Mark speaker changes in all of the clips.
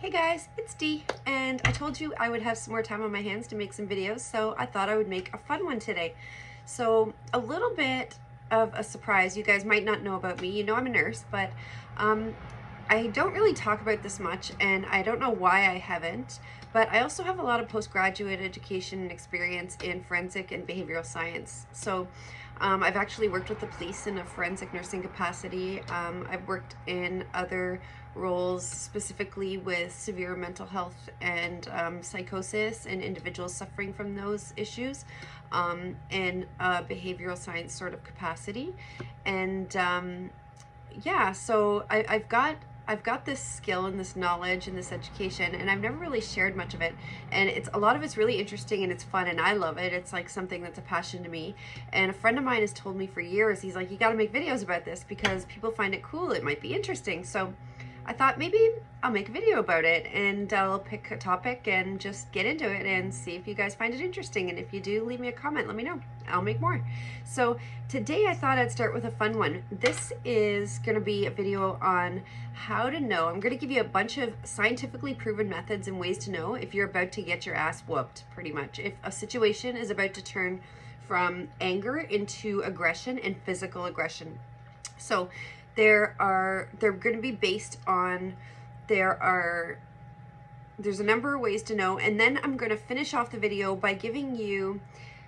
Speaker 1: Hey guys, it's Dee, and I told you I would have some more time on my hands to make some videos, so I thought I would make a fun one today. So a little bit of a surprise. You guys might not know about me. You know I'm a nurse, but I don't really talk about this much, and I don't know why I haven't, but I also have a lot of postgraduate education and experience in forensic and behavioral science. So I've actually worked with the police in a forensic nursing capacity. I've worked in other roles specifically with severe mental health and psychosis and individuals suffering from those issues in a behavioral science sort of capacity. And yeah, so I've got this skill and this knowledge and this education, and I've never really shared much of it. And a lot of it's really interesting and it's fun and I love it. It's like something that's a passion to me. And a friend of mine has told me for years, he's like, you got to make videos about this because people find it cool. It might be interesting. So I thought maybe I'll make a video about it, and I'll pick a topic and just get into it and see if you guys find it interesting. And if you do, leave me a comment, let me know. I'll make more. So today I thought I'd start with a fun one. This is going to be a video on how to know. I'm going to give you a bunch of scientifically proven methods and ways to know if you're about to get your ass whooped, pretty much. If a situation is about to turn from anger into aggression and physical aggression. So they're going to be based on, there's a number of ways to know, and then I'm going to finish off the video by giving you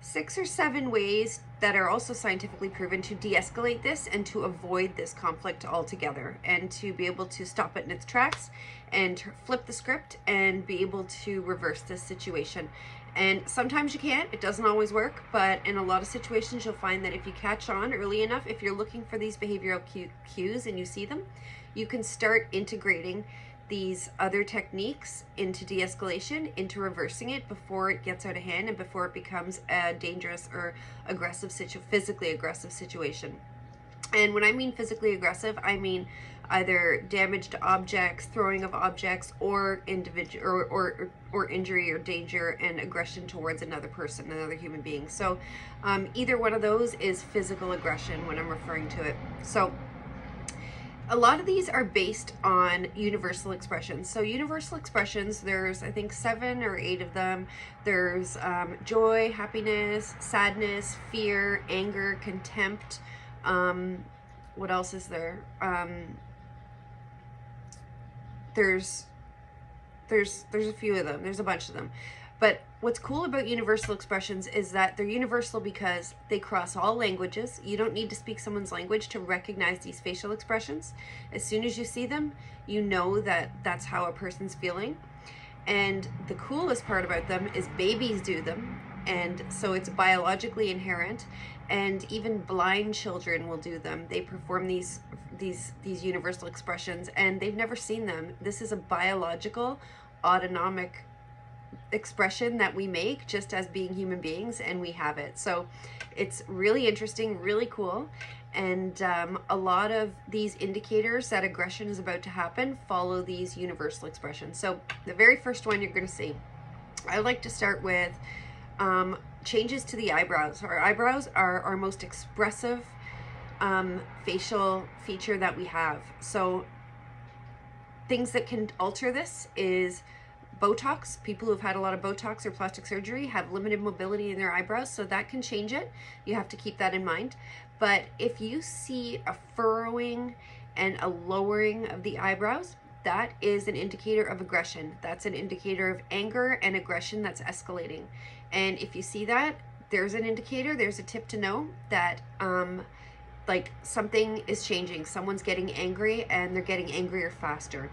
Speaker 1: 6 or 7 ways that are also scientifically proven to de-escalate this and to avoid this conflict altogether, and to be able to stop it in its tracks and flip the script and be able to reverse this situation. And sometimes you can't, it doesn't always work, but in a lot of situations you'll find that if you catch on early enough, if you're looking for these behavioral cues and you see them, you can start integrating these other techniques into de-escalation, into reversing it before it gets out of hand and before it becomes a dangerous or aggressive physically aggressive situation. And when I mean physically aggressive, I mean either damage to objects, throwing of objects, or individual or injury or danger and aggression towards another person, another human being. So either one of those is physical aggression when I'm referring to it. So a lot of these are based on universal expressions. So universal expressions, there's I think 7 or 8 of them. There's joy, happiness, sadness, fear, anger, contempt. What else is there? There's a few of them. There's a bunch of them. But what's cool about universal expressions is that they're universal because they cross all languages. You don't need to speak someone's language to recognize these facial expressions. As soon as you see them, you know that that's how a person's feeling. And the coolest part about them is babies do them. And so it's biologically inherent, and even blind children will do them. They perform these universal expressions, and they've never seen them. This is a biological, autonomic expression that we make just as being human beings, and we have it. So it's really interesting, really cool. And a lot of these indicators that aggression is about to happen follow these universal expressions. So the very first one you're going to see, I like to start with changes to the eyebrows. Our eyebrows are our most expressive facial feature that we have. So things that can alter this is Botox. People who've had a lot of Botox or plastic surgery have limited mobility in their eyebrows, so that can change it. You have to keep that in mind. But if you see a furrowing and a lowering of the eyebrows, that is an indicator of aggression. That's an indicator of anger and aggression that's escalating. And if you see that, there's an indicator, there's a tip to know that like something is changing. Someone's getting angry, and they're getting angrier faster.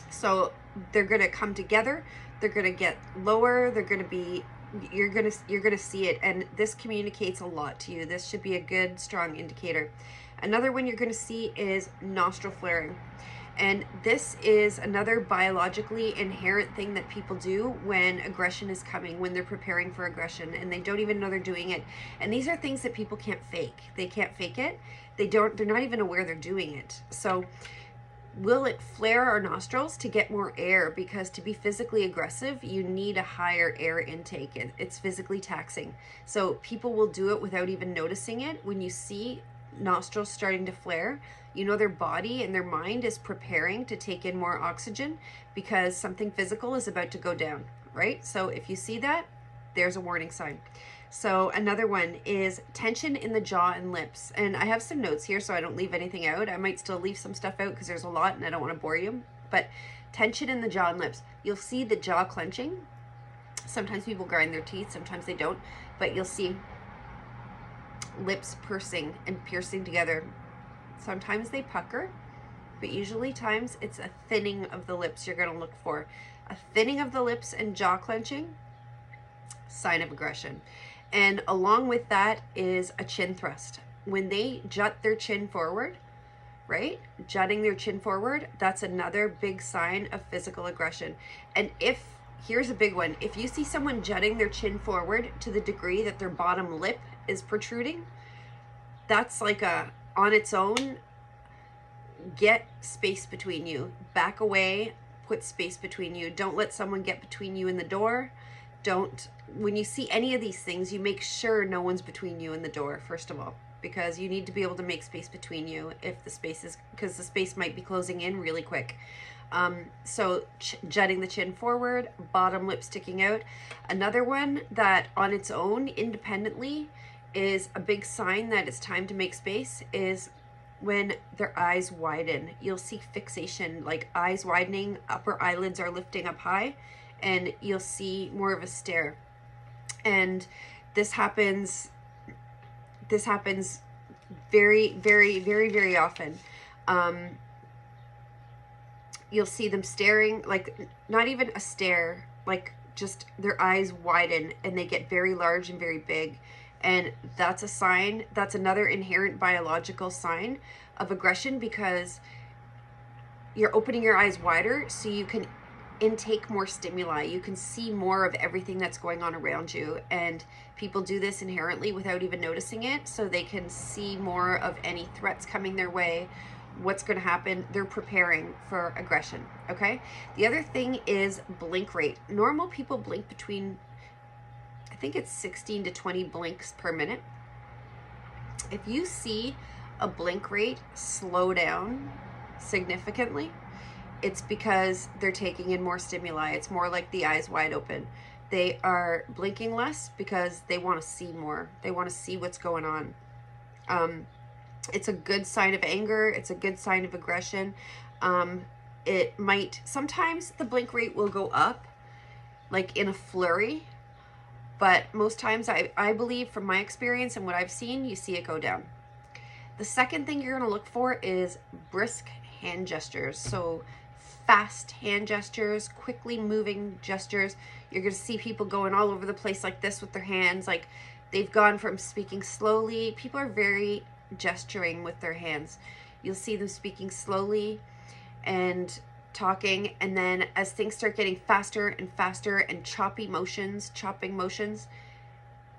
Speaker 1: So they're going to come together, they're going to get lower, they're going to be, you're going to see it, and this communicates a lot to you. This should be a good, strong indicator. Another one you're going to see is nostril flaring. And this is another biologically inherent thing that people do when aggression is coming, when they're preparing for aggression, and they don't even know they're doing it. And these are things that people can't fake. They can't fake it. They're not even aware they're doing it. So will it flare our nostrils to get more air? Because to be physically aggressive, you need a higher air intake. It's physically taxing. So people will do it without even noticing it. When you see nostrils starting to flare, you know their body and their mind is preparing to take in more oxygen because something physical is about to go down, right? So if you see that, there's a warning sign. So another one is tension in the jaw and lips. And I have some notes here so I don't leave anything out. I might still leave some stuff out because there's a lot and I don't want to bore you. But tension in the jaw and lips. You'll see the jaw clenching. Sometimes people grind their teeth, sometimes they don't. But you'll see lips pursing and piercing together. Sometimes they pucker, but usually times it's a thinning of the lips you're going to look for. A thinning of the lips and jaw clenching, sign of aggression. And along with that is a chin thrust. When they jut their chin forward, right? Jutting their chin forward, that's another big sign of physical aggression. And here's a big one. If you see someone jutting their chin forward to the degree that their bottom lip is protruding, that's like on its own, get space between you. Back away, put space between you. Don't let someone get between you and the door. When you see any of these things, you make sure no one's between you and the door, first of all, because you need to be able to make space between you because the space might be closing in really quick. So jutting the chin forward, bottom lip sticking out. Another one that on its own, independently, is a big sign that it's time to make space is when their eyes widen. You'll see fixation, like eyes widening, upper eyelids are lifting up high, and you'll see more of a stare. And this happens very, very, very, very often. You'll see them staring, like not even a stare, like just their eyes widen and they get very large and very big. And that's a sign, that's another inherent biological sign of aggression, because you're opening your eyes wider so you can intake more stimuli. You can see more of everything that's going on around you. And people do this inherently without even noticing it, so they can see more of any threats coming their way, what's going to happen. They're preparing for aggression, okay? The other thing is blink rate. Normal people blink between, I think it's 16 to 20 blinks per minute. If you see a blink rate slow down significantly, it's because they're taking in more stimuli. It's more like the eyes wide open. They are blinking less because they want to see more. They want to see what's going on. It's a good sign of anger. It's a good sign of aggression. Sometimes the blink rate will go up, like in a flurry, but most times I believe from my experience and what I've seen, you see it go down. The second thing you're going to look for is brisk hand gestures. So fast hand gestures, quickly moving gestures. You're going to see people going all over the place like this with their hands, like they've gone from speaking slowly. People are very gesturing with their hands. You'll see them speaking slowly and talking, and then as things start getting faster and faster and chopping motions,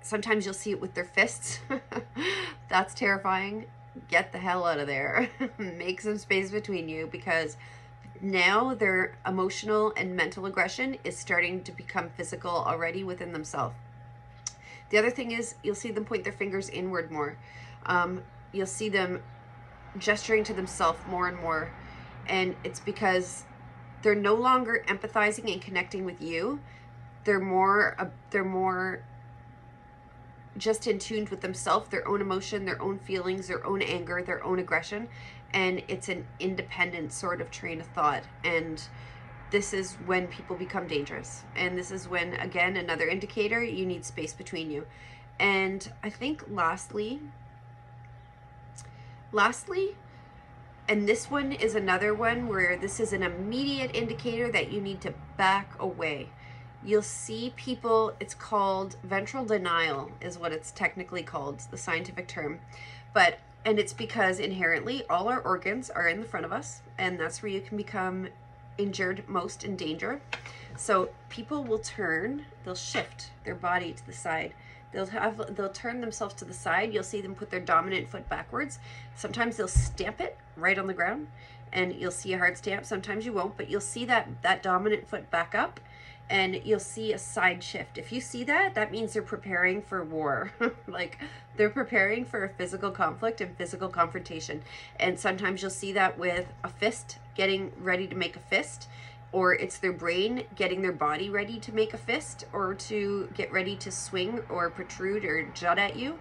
Speaker 1: sometimes you'll see it with their fists. That's terrifying. Get the hell out of there. Make some space between you, because now their emotional and mental aggression is starting to become physical already within themselves. The other thing is you'll see them point their fingers inward more. You'll see them gesturing to themselves more and more. And it's because they're no longer empathizing and connecting with you. They're more just in tune with themselves, their own emotion, their own feelings, their own anger, their own aggression. And it's an independent sort of train of thought. And this is when people become dangerous. And this is when, again, another indicator, you need space between you. And I think lastly, and this one is another one where this is an immediate indicator that you need to back away. You'll see people, it's called ventral denial is what it's technically called, the scientific term. And it's because inherently all our organs are in the front of us, and that's where you can become injured most, in danger. So people will they'll shift their body to the side. They'll turn themselves to the side. You'll see them put their dominant foot backwards. Sometimes they'll stamp it right on the ground, and you'll see a heart stamp. Sometimes you won't, but you'll see that dominant foot back up, and you'll see a side shift. If you see that, that means they're preparing for war. Like they're preparing for a physical conflict and physical confrontation. And sometimes you'll see that with a fist, getting ready to make a fist, or it's their brain getting their body ready to make a fist or to get ready to swing or protrude or jut at you.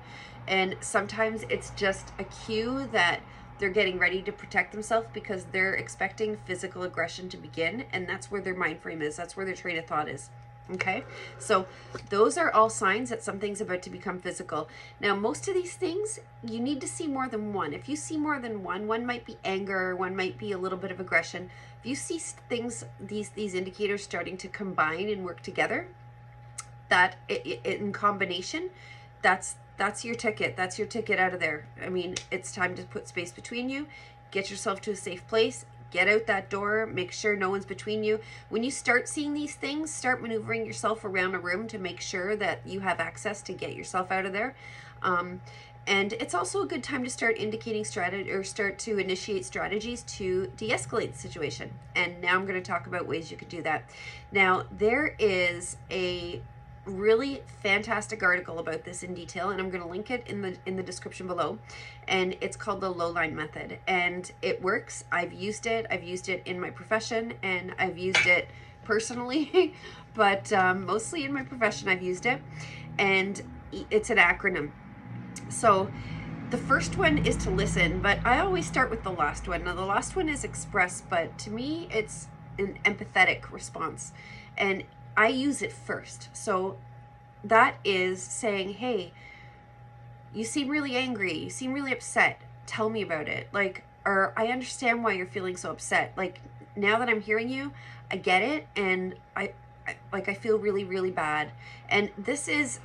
Speaker 1: And sometimes it's just a cue that they're getting ready to protect themselves because they're expecting physical aggression to begin, and that's where their mind frame is. That's where their train of thought is. Okay, so those are all signs that something's about to become physical. Now, most of these things, you need to see more than one. If you see more than one might be anger, one might be a little bit of aggression. If you see things, these indicators starting to combine and work together, that in combination, that's your ticket. That's your ticket out of there. I mean, it's time to put space between you, get yourself to a safe place, get out that door, make sure no one's between you. When you start seeing these things, start maneuvering yourself around a room to make sure that you have access to get yourself out of there. And it's also a good time to start indicating strategy, or start to initiate strategies to de-escalate the situation. And now I'm going to talk about ways you could do that. Now, there is a really fantastic article about this in detail, and I'm going to link it in the description below, and it's called the low line method, and it works. I've used it in my profession, and I've used it personally, but mostly in my profession I've used it, and it's an acronym. So the first one is to listen, but I always start with the last one. Now the last one is express, but to me it's an empathetic response, and I use it first. So that is saying, hey, you seem really angry, you seem really upset, tell me about it. Like, or I understand why you're feeling so upset. Like, now that I'm hearing you, I get it, and I feel really, really bad. And this is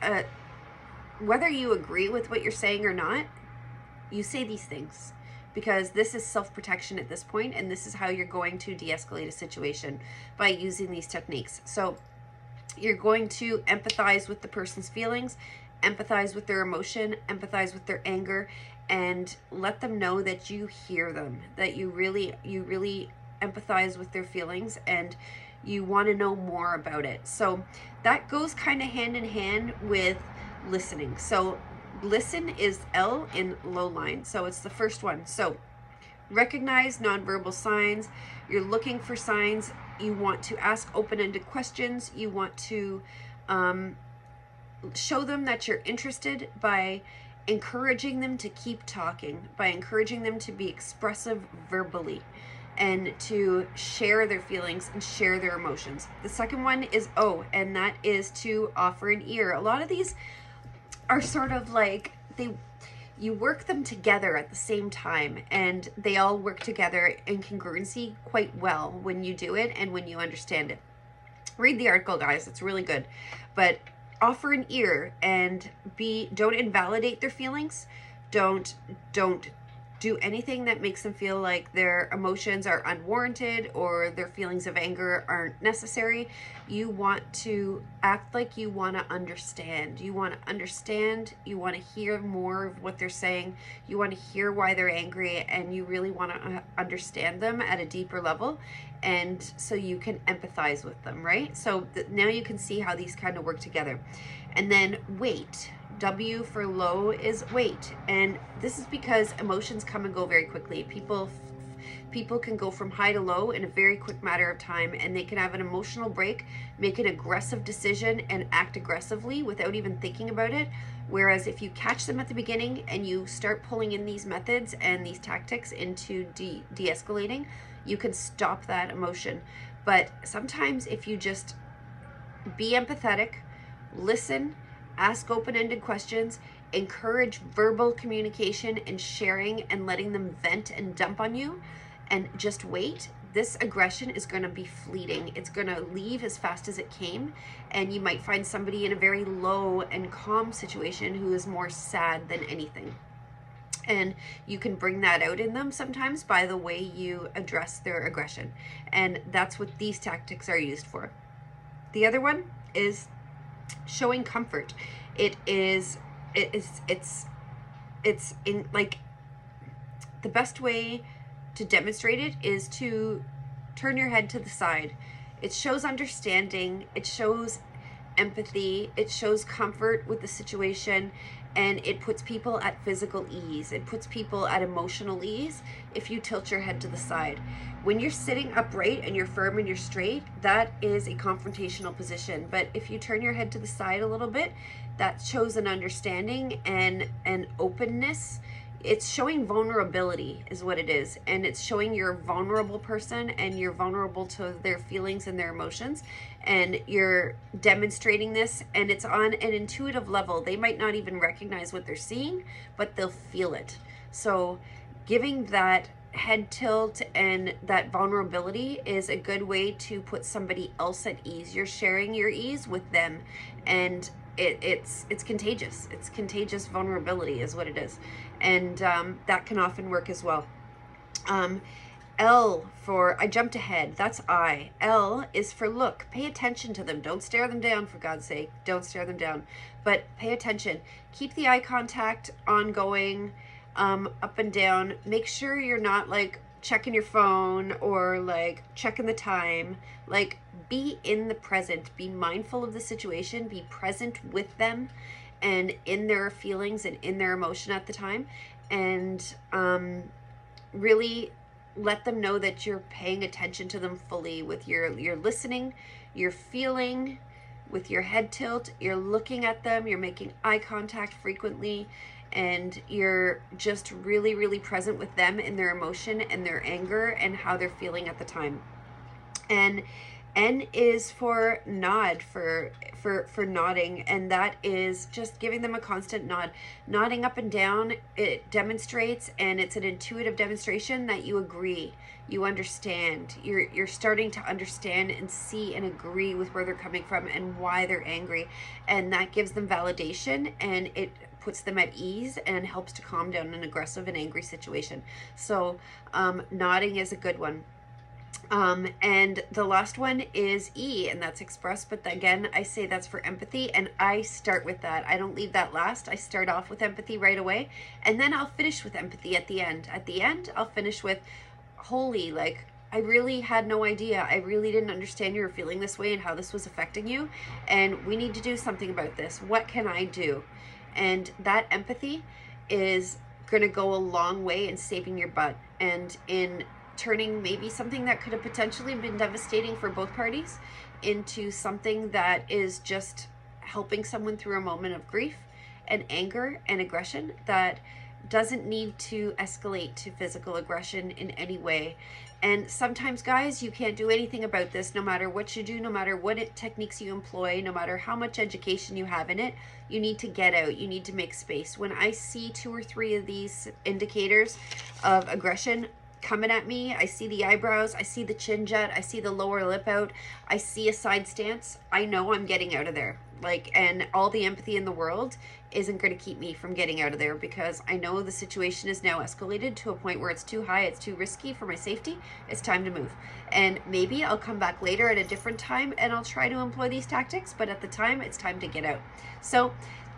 Speaker 1: whether you agree with what you're saying or not, you say these things, because this is self-protection at this point, and this is how you're going to de-escalate a situation, by using these techniques. So you're going to empathize with the person's feelings, empathize with their emotion, empathize with their anger, and let them know that you hear them, that you really empathize with their feelings, and you want to know more about it. So that goes kind of hand in hand with listening. So listen is L in low line. So it's the first one. So recognize nonverbal signs. You're looking for signs. You want to ask open-ended questions. You want to show them that you're interested by encouraging them to keep talking, by encouraging them to be expressive verbally, and to share their feelings and share their emotions. The second one is O, and that is to offer an ear. A lot of these are sort of like, you work them together at the same time, and they all work together in congruency quite well when you do it and when you understand it. Read the article, guys, it's really good. But offer an ear, and don't invalidate their feelings. Don't do anything that makes them feel like their emotions are unwarranted or their feelings of anger aren't necessary. You want to act like you want to understand. You want to understand. You want to hear more of what they're saying. You want to hear why they're angry, and you really want to understand them at a deeper level, and so you can empathize with them, right? So now you can see how these kind of work together. And then wait. W for low is wait, and this is because emotions come and go very quickly. People can go from high to low in a very quick matter of time, and they can have an emotional break, make an aggressive decision, and act aggressively without even thinking about it. Whereas if you catch them at the beginning and you start pulling in these methods and these tactics into de-escalating, you can stop that emotion. But sometimes if you just be empathetic, listen, ask open-ended questions, encourage verbal communication and sharing and letting them vent and dump on you, and just wait, this aggression is going to be fleeting. It's going to leave as fast as it came, and you might find somebody in a very low and calm situation who is more sad than anything. And you can bring that out in them sometimes by the way you address their aggression. And that's what these tactics are used for. The other one is showing comfort. It's in like the best way to demonstrate it is to turn your head to the side. It shows understanding, it shows empathy, it shows comfort with the situation, and it puts people at physical ease. It puts people at emotional ease if you tilt your head to the side. When you're sitting upright and you're firm and you're straight, that is a confrontational position. But if you turn your head to the side a little bit, that shows an understanding and an openness. It's showing vulnerability is what it is, and it's showing you're a vulnerable person and you're vulnerable to their feelings and their emotions, and you're demonstrating this, and it's on an intuitive level. They might not even recognize what they're seeing, but they'll feel it. So giving that head tilt and that vulnerability is a good way to put somebody else at ease. You're sharing your ease with them, and it's contagious. It's contagious vulnerability is what it is. And that can often work as well. L for, I jumped ahead, that's I. L is for look, pay attention to them. Don't stare them down, for God's sake. Don't stare them down, but pay attention. Keep the eye contact ongoing, up and down. Make sure you're not like checking your phone or like checking the time. Like, be in the present, be mindful of the situation, be present with them and in their feelings and in their emotion at the time, and really let them know that you're paying attention to them fully with you're listening, you're feeling with your head tilt, you're looking at them, you're making eye contact frequently, and you're just really, really present with them in their emotion and their anger and how they're feeling at the time. And N is for nod, for nodding, and that is just giving them a constant nod. Nodding up and down, it demonstrates, and it's an intuitive demonstration that you agree, you understand. You're starting to understand and see and agree with where they're coming from and why they're angry, and that gives them validation, and it puts them at ease and helps to calm down an aggressive and angry situation. So nodding is a good one. And the last one is E, and that's express, but again, I say that's for empathy, and I start with that. I don't leave that last. I start off with empathy right away, and then I'll finish with empathy at the end. At the end, I'll finish with, holy, like, I really had no idea. I really didn't understand you were feeling this way and how this was affecting you, and we need to do something about this. What can I do? And that empathy is going to go a long way in saving your butt and in turning maybe something that could have potentially been devastating for both parties into something that is just helping someone through a moment of grief and anger and aggression that doesn't need to escalate to physical aggression in any way. And sometimes, guys, you can't do anything about this, no matter what you do, no matter what techniques you employ, no matter how much education you have in it. You need to get out. You need to make space. When I see 2 or 3 of these indicators of aggression coming at me, I see the eyebrows, I see the chin jut, I see the lower lip out, I see a side stance, I know I'm getting out of there. Like, and all the empathy in the world isn't going to keep me from getting out of there, because I know the situation is now escalated to a point where it's too high, it's too risky for my safety. It's time to move. And maybe I'll come back later at a different time and I'll try to employ these tactics, but at the time, it's time to get out. So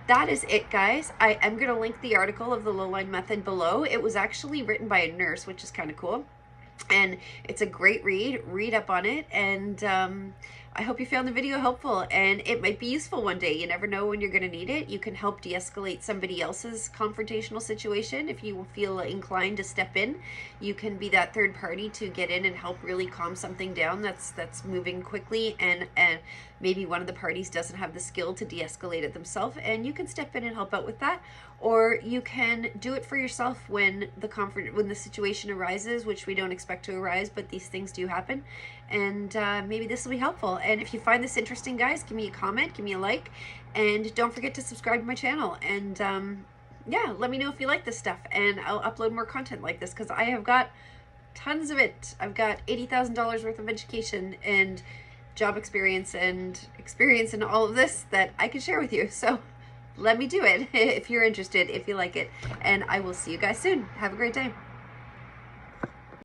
Speaker 1: that is it, guys. I am going to link the article of the low line method below. It was actually written by a nurse, which is kind of cool. And it's a great read. Read up on it. And I hope you found the video helpful, and it might be useful one day. You never know when you're going to need it. You can help de-escalate somebody else's confrontational situation if you feel inclined to step in. You can be that third party to get in and help really calm something down that's moving quickly, and maybe one of the parties doesn't have the skill to de-escalate it themselves, and you can step in and help out with that. Or you can do it for yourself when the situation arises, which we don't expect to arise, but these things do happen. And maybe this will be helpful. And if you find this interesting, guys, give me a comment, give me a like, and don't forget to subscribe to my channel. And yeah, let me know if you like this stuff, and I'll upload more content like this, because I have got tons of it. I've got $80,000 worth of education and job experience and experience in all of this that I can share with you. So let me do it if you're interested, if you like it. And I will see you guys soon. Have a great day.